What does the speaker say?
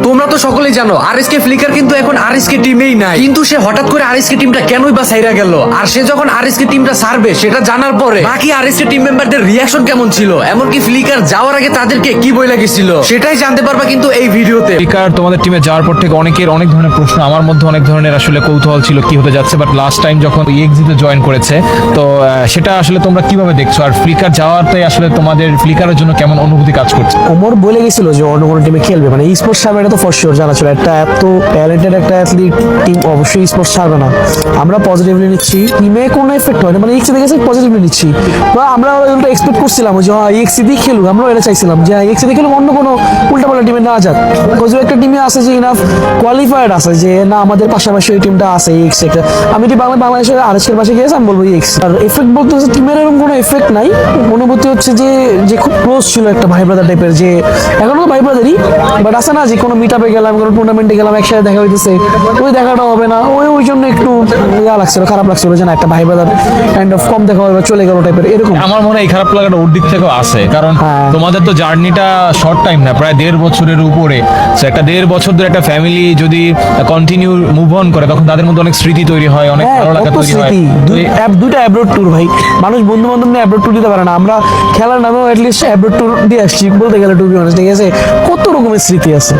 তোমরা তো সকলেই জানো আরএসকে ফ্লিকার কিন্তু এখন আরএসকে টিমেই নাই, কিন্তু সে হঠাৎ করে আরএসকে টিমটা কেনই বা ছাইরা গেল? আর সে যখন আরএসকে টিমটা ছাড়বে সেটা জানার পরে বাকি আরএসকে টিম মেম্বারদের রিঅ্যাকশন কেমন ছিল, এমনকি ফ্লিকার যাওয়ার আগে তাদেরকে কি বই লাগেছিল, সেটাই জানতে পারবা কিন্তু এই ভিডিওতে। ফ্লিকার তোমাদের টিমে যাওয়ার পর থেকে অনেকের অনেক ধরনের প্রশ্ন, আমার মধ্যে অনেক ধরনের আসলে কৌতূহল ছিল কি হতে যাচ্ছে। বাট লাস্ট টাইম যখন এক্সিতে জয়েন করেছে, তো সেটা আসলে তোমরা কিভাবে দেখছো? আর ফ্লিকার যাওয়াতে আসলে তোমাদের ফ্লিকারের জন্য কেমন অনুভূতি কাজ করছে? ওমর বলে গেছিল যে অন্য কোনো টিমে খেলবে, মানে স্পোর্টস ছাড়বে এটা তো ফর শিওর জানা ছিল। একটা এত ট্যালেন্টেড একটা অ্যাথলিট টিম অবশ্যই স্পোর্টস ছাড়বে না। আমরা পজিটিভলি নিচ্ছি, টিমে কোনো এফেক্ট হয় না, মানে এক্সি দেখেছি পজিটিভলি নিচ্ছি। তো আমরা এক্সপেক্ট করছিলাম যে এক্সি দিয়ে খেলুক, আমরা এটা চাইছিলাম যে এক্সি দিয়ে খেলুক, অন্য কোনো উল্টাপাল্টা টিমে না যাক। বিকজ একটা টিমে আছে যে ইনাফ কোয়ালিফায়ার আছে, যে না আমাদের পাশাপাশি ওই টিমটা আছে এক্স একটা। আমি যদি বাংলাদেশের আরএসকের পাশে গিয়েছি আমি বলবো এক্স। আর এফেক্ট বলতে হচ্ছে টিমের এরকম কোনো এফেক্ট নাই। অনুভূতি হচ্ছে যে যে খুব ক্লোজ ছিল একটা ভাই ব্রাদার টাইপের, যে এখনো ভাই ব্রাদারই, বাট আছে না যে কোনো মিট আপে গেলাম, কোনো টুর্নামেন্টে গেলাম, একসাথে দেখা হইতেছে, ওই দেখাটা হবে না, ওই জন্য একটু লাগছিল, খারাপ লাগছিল যে না একটা ভাই ব্রাদার কাইন্ড অফ কম দেখা হবে, চলে গেল টাইপের এরকম। আমার মনে হয় এই খারাপ লাগাটা ওর দিক থেকেও আছে, কারণ তোমাদের তো জার্নিটা শর্ট টাইম না, প্রায় 1.5 বছরের উপরে। তো একটা 1.5 বছর ধরে একটা ফ্যামিলি যদি কন্টিনিউ মুভ অন করে, তখন তাদের মধ্যে অনেক স্মৃতি তৈরি হয়, অনেক ভালো লাগা তৈরি হয়। দুইটা অ্যাব্রোড ট্যুর ভাই, মানুষ বন্ধু বান্ধব নিয়ে অ্যাব্রোড ট্যুর দিতে পারে না, আমরা খেলার নামেও অ্যাটলিস্ট অ্যাব্রোড ট্যুর দিয়ে আসছি বলতে গেলে, টু বি অনেস্ট। ঠিক আছে, কত রকমের স্মৃতি আছে।